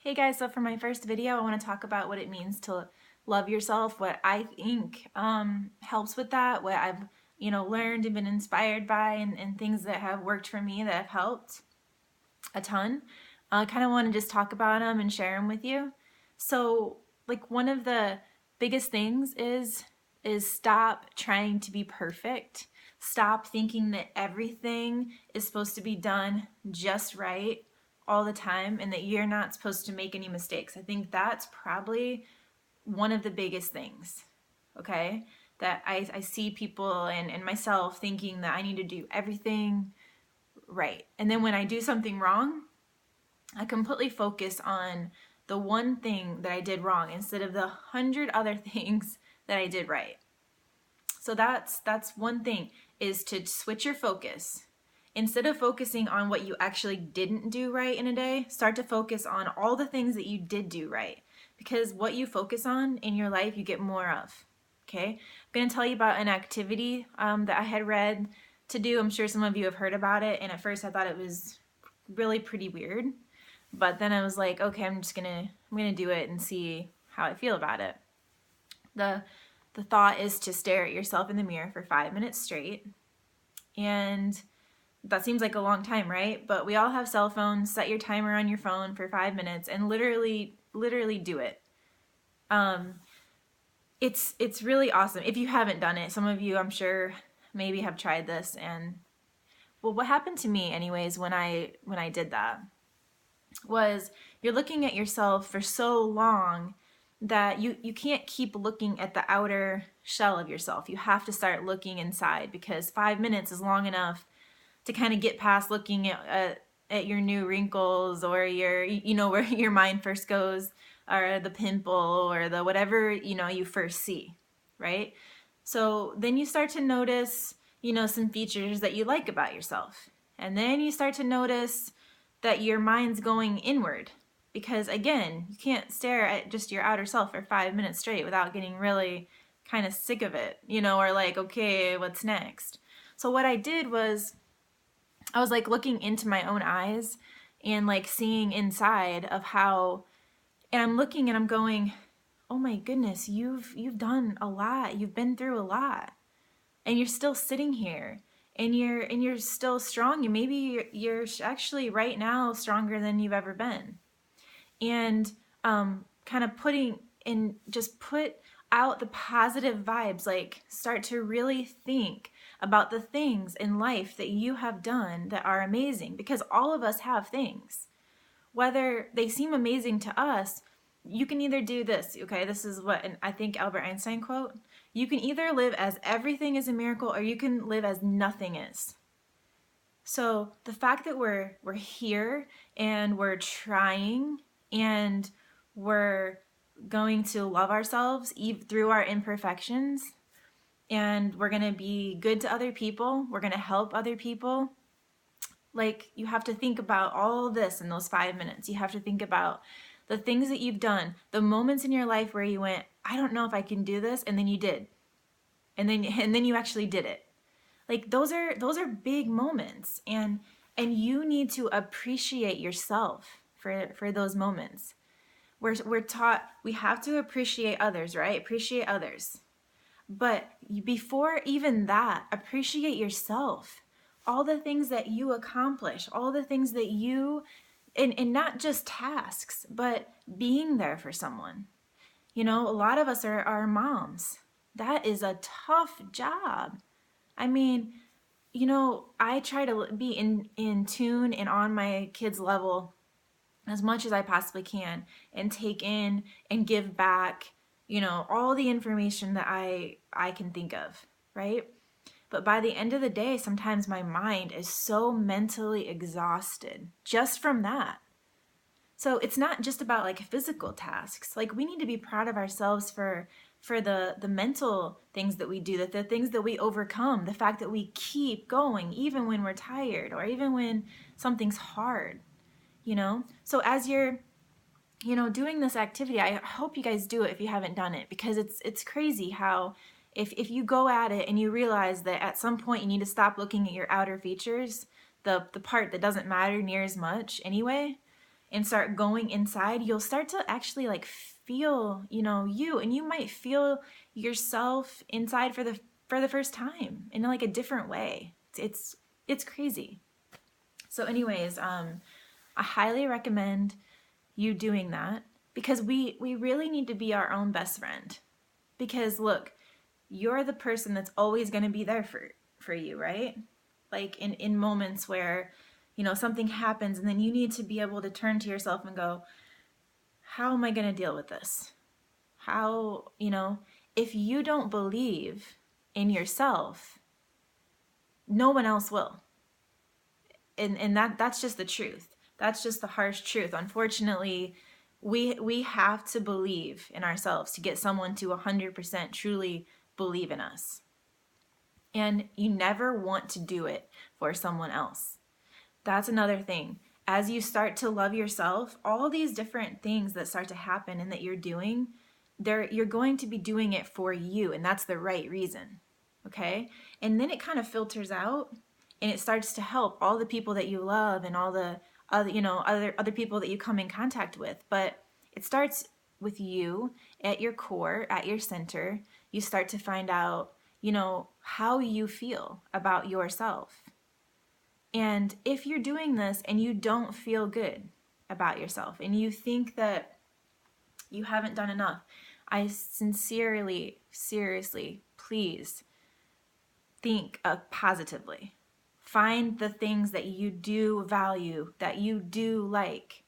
Hey guys, so for my first video, I want to talk about what it means to love yourself, what I think helps with that, what I've learned and been inspired by, and things that have worked for me that have helped a ton. I kind of want to just talk about them and share them with you. So, like one of the biggest things is stop trying to be perfect. Stop thinking that everything is supposed to be done just right all the time and that you're not supposed to make any mistakes. I think that's probably one of the biggest things, okay? That I see people and myself thinking that I need to do everything right. And then when I do something wrong, I completely focus on the one thing that I did wrong instead of the 100 other things that I did right. So that's one thing, is to switch your focus. Instead of focusing on what you actually didn't do right in a day, start to focus on all the things that you did do right. Because what you focus on in your life, you get more of. Okay? I'm going to tell you about an activity that I had read to do. I'm sure some of you have heard about it. And at first I thought it was really pretty weird. But then I was like, okay, I'm gonna do it and see how I feel about it. The thought is to stare at yourself in the mirror for 5 minutes straight. And that seems like a long time, right? But we all have cell phones. Set your timer on your phone for 5 minutes and literally do it. It's really awesome. If you haven't done it, some of you I'm sure maybe have tried this, and well, what happened to me anyways when I did that was you're looking at yourself for so long that you can't keep looking at the outer shell of yourself. You have to start looking inside, because 5 minutes is long enough to kind of get past looking at your new wrinkles, or your, where your mind first goes, or the pimple, or the whatever, you first see, right? So then you start to notice, some features that you like about yourself. And then you start to notice that your mind's going inward, because again, you can't stare at just your outer self for 5 minutes straight without getting really kind of sick of it, or like, okay, what's next? So what I did was I was like looking into my own eyes and like seeing inside of how, and I'm looking and I'm going, oh my goodness, you've done a lot. You've been through a lot. And you're still sitting here, and you're still strong, and maybe you're actually right now stronger than you've ever been. And kind of just put out the positive vibes, like start to really think about the things in life that you have done that are amazing, because all of us have things. Whether they seem amazing to us, you can either do this, okay? This is what I think Albert Einstein quote. You can either live as everything is a miracle, or you can live as nothing is. So the fact that we're here and we're trying and we're going to love ourselves through our imperfections, and we're going to be good to other people, we're going to help other people. Like, you have to think about all this in those 5 minutes. You have to think about the things that you've done, the moments in your life where you went, I don't know if I can do this, and then you did. And then you actually did it. Like, those are big moments, and you need to appreciate yourself for those moments. We're taught we have to appreciate others, right? Appreciate others. But before even that, appreciate yourself. All the things that you accomplish, all the things that you, and not just tasks, but being there for someone. A lot of us are moms. That is a tough job. I mean, I try to be in tune and on my kids' level as much as I possibly can, and take in and give back, all the information that I can think of, right? But by the end of the day, sometimes my mind is so mentally exhausted just from that. So it's not just about like physical tasks. Like, we need to be proud of ourselves for the mental things that we do, that the things that we overcome, the fact that we keep going even when we're tired, or even when something's hard, So as you're doing this activity, I hope you guys do it if you haven't done it, because it's crazy how if you go at it and you realize that at some point you need to stop looking at your outer features, the part that doesn't matter near as much anyway, and start going inside, you'll start to actually like feel, you, and you might feel yourself inside for the first time in like a different way. It's crazy. So anyways, I highly recommend you doing that, because we really need to be our own best friend. Because look, you're the person that's always going to be there for you, right? Like in moments where, something happens, and then you need to be able to turn to yourself and go, how am I going to deal with this? How, if you don't believe in yourself, no one else will. And that's just the truth. That's just the harsh truth. Unfortunately, we have to believe in ourselves to get someone to 100% truly believe in us. And you never want to do it for someone else. That's another thing. As you start to love yourself, all these different things that start to happen and that you're doing, you're going to be doing it for you, and that's the right reason. Okay? And then it kind of filters out, and it starts to help all the people that you love and all the other people that you come in contact with. But it starts with you at your core, at your center. You start to find out, how you feel about yourself. And if you're doing this and you don't feel good about yourself and you think that you haven't done enough, I sincerely, seriously, please think positively. Find the things that you do value, that you do like.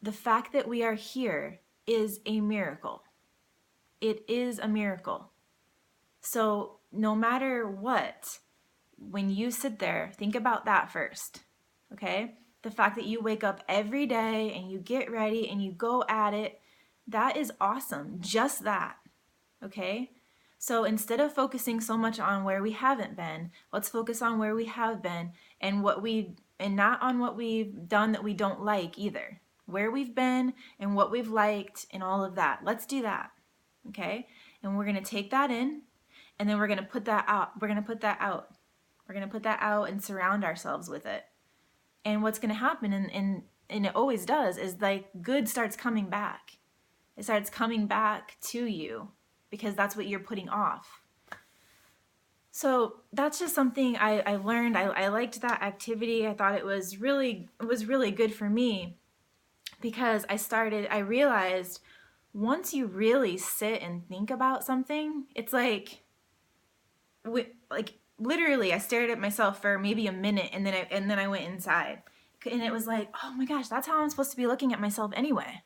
The fact that we are here is a miracle. It is a miracle. So no matter what, when you sit there, think about that first, okay? The fact that you wake up every day and you get ready and you go at it, that is awesome. Just that, okay? So instead of focusing so much on where we haven't been, let's focus on where we have been and not on what we've done that we don't like either. Where we've been and what we've liked and all of that. Let's do that, okay? And we're going to take that in, and then we're going to put that out. We're going to put that out. We're going to put that out and surround ourselves with it. And what's going to happen, and it always does, is like good starts coming back. It starts coming back to you because that's what you're putting off. So that's just something I learned. I liked that activity. I thought it was really good for me, because I realized once you really sit and think about something, it's like literally I stared at myself for maybe a minute, and then I went inside, and it was like, oh my gosh, that's how I'm supposed to be looking at myself anyway.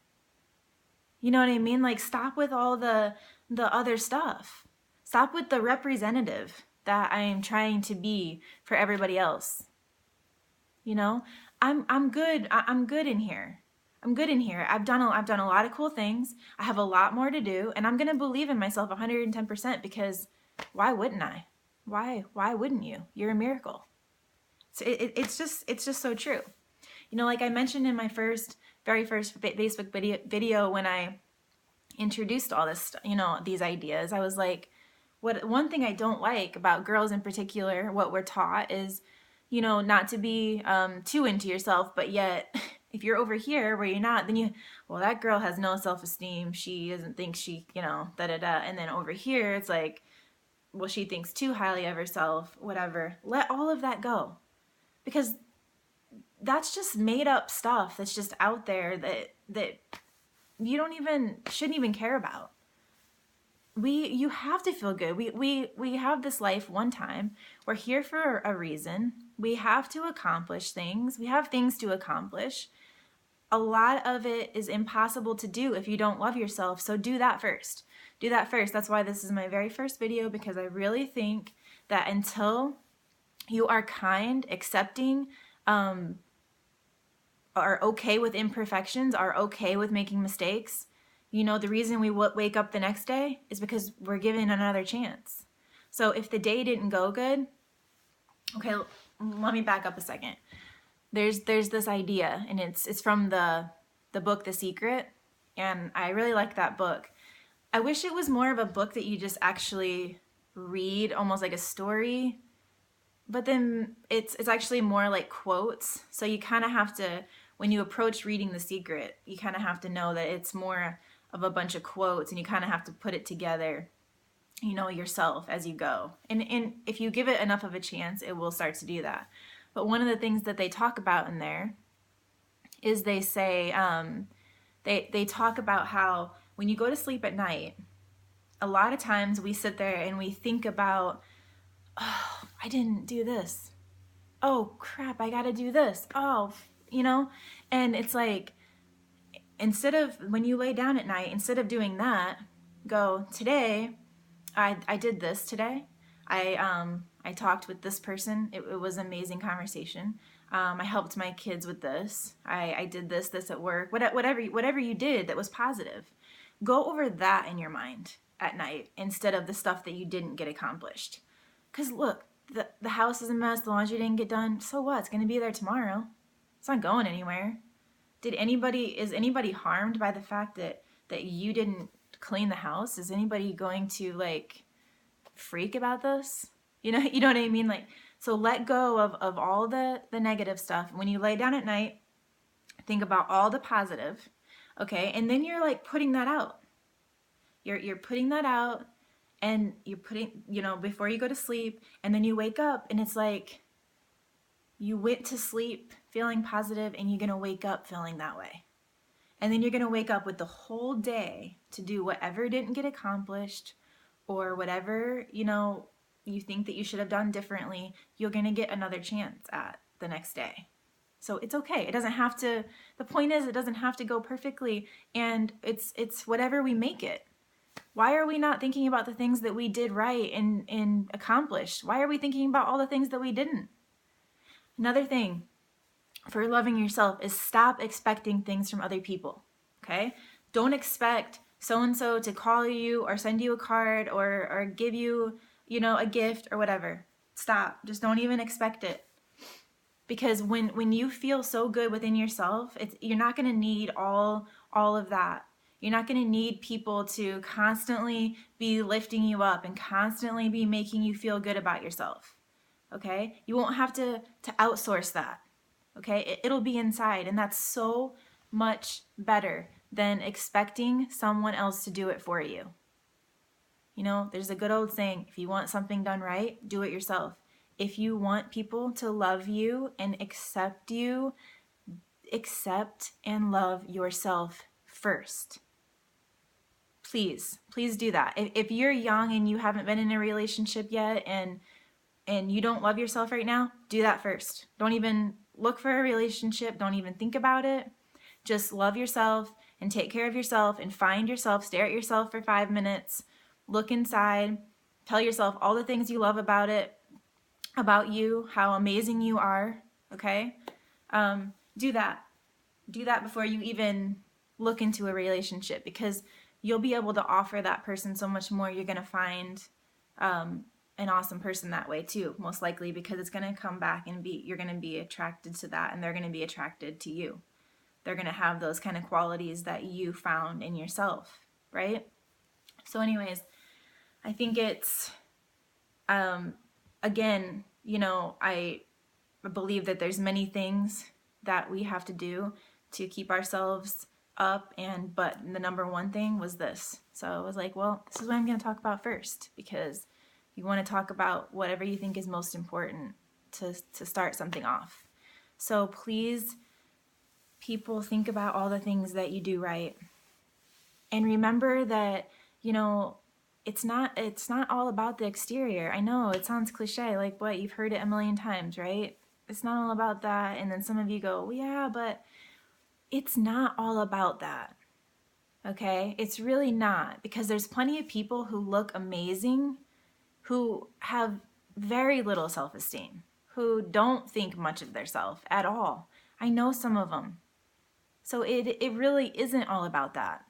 You know what I mean? Like, stop with all the other stuff. Stop with the representative that I am trying to be for everybody else. I'm good. I'm good in here. I'm good in here. I've done a lot of cool things. I have a lot more to do, and I'm going to believe in myself 110%, because why wouldn't I? Why wouldn't you? You're a miracle. So it's just so true. Like I mentioned in my very first Facebook video when I introduced all this, these ideas, I was like, one thing I don't like about girls in particular, what we're taught is, not to be too into yourself, but yet if you're over here where you're not, then that girl has no self-esteem. She doesn't think she, da-da-da. And then over here, it's like, well, she thinks too highly of herself, whatever. Let all of that go. Because that's just made up stuff that's just out there that you shouldn't even care about. You have to feel good. We have this life one time. We're here for a reason. We have to accomplish things. We have things to accomplish. A lot of it is impossible to do if you don't love yourself. So do that first. Do that first. That's why this is my very first video, because I really think that until you are kind, accepting, are okay with imperfections, are okay with making mistakes, the reason we wake up the next day is because we're given another chance. So if the day didn't go good, okay, let me back up a second. There's this idea, and it's from the book The Secret, and I really like that book. I wish it was more of a book that you just actually read, almost like a story, but then it's actually more like quotes. So you kind of have to when you approach reading The Secret, you kind of have to know that it's more of a bunch of quotes, and you kind of have to put it together, you know, yourself as you go. And if you give it enough of a chance, it will start to do that. But one of the things that they talk about in there is they say, they talk about how when you go to sleep at night, a lot of times we sit there and we think about, oh, I didn't do this. Oh, crap, I got to do this. Oh, you know, and it's like, instead of, when you lay down at night, instead of doing that, go, today, I did this today. I talked with this person. It was an amazing conversation. I helped my kids with this. I did this at work. Whatever you did that was positive. Go over that in your mind at night instead of the stuff that you didn't get accomplished. Because look, the house is a mess. The laundry didn't get done. So what? It's going to be there tomorrow. It's not going anywhere. Is anybody harmed by the fact that you didn't clean the house? Is anybody going to like freak about this? You know what I mean? Like, so let go of all the negative stuff. When you lay down at night, think about all the positive, okay? And then you're like putting that out. You're putting that out, and you're putting, you know, before you go to sleep, and then you wake up and it's like you went to sleep feeling positive and you're going to wake up feeling that way. And then you're going to wake up with the whole day to do whatever didn't get accomplished, or whatever, you know, you think that you should have done differently, you're going to get another chance at the next day. So it's okay. It doesn't have to, the point is, it doesn't have to go perfectly, and it's whatever we make it. Why are we not thinking about the things that we did right and accomplished? Why are we thinking about all the things that we didn't? Another thing for loving yourself is stop expecting things from other people, okay? Don't expect so-and-so to call you or send you a card or give you, you know, a gift or whatever. Stop. Just don't even expect it. Because when you feel so good within yourself, you're not going to need all of that. You're not going to need people to constantly be lifting you up and constantly be making you feel good about yourself. Okay? You won't have to outsource that. Okay? It'll be inside, and that's so much better than expecting someone else to do it for you. You know, there's a good old saying, if you want something done right, do it yourself. If you want people to love you and accept you, accept and love yourself first. Please do that. If you're young and you haven't been in a relationship yet and you don't love yourself right now, do that first. Don't even look for a relationship. Don't even think about it. Just love yourself and take care of yourself and find yourself. Stare at yourself for 5 minutes. Look inside. Tell yourself all the things you love about it, about you, how amazing you are. Okay? Do that. Do that before you even look into a relationship, because you'll be able to offer that person so much more. You're going to find an awesome person that way too, most likely, because it's going to come back and you're going to be attracted to that, and they're going to be attracted to you. They're going to have those kind of qualities that you found in yourself, right? So anyways, I think it's, again, you know, I believe that there's many things that we have to do to keep ourselves up, but the number one thing was this. So I was like, well, this is what I'm going to talk about first, because you want to talk about whatever you think is most important to start something off. So please, people, think about all the things that you do right. And remember that, you know, it's not all about the exterior. I know it sounds cliche, like what, you've heard it a million times, right? It's not all about that. And then some of you go, well, yeah, but it's not all about that. Okay? It's really not, because there's plenty of people who look amazing who have very little self-esteem, who don't think much of themselves at all. I know some of them. So it really isn't all about that.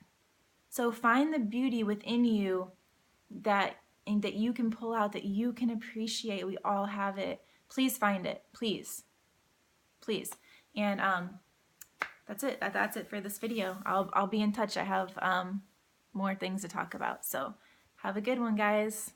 So find the beauty within you that you can pull out, that you can appreciate. We all have it. Please find it. Please. And that's it. That's it for this video. I'll be in touch. I have more things to talk about. So have a good one, guys.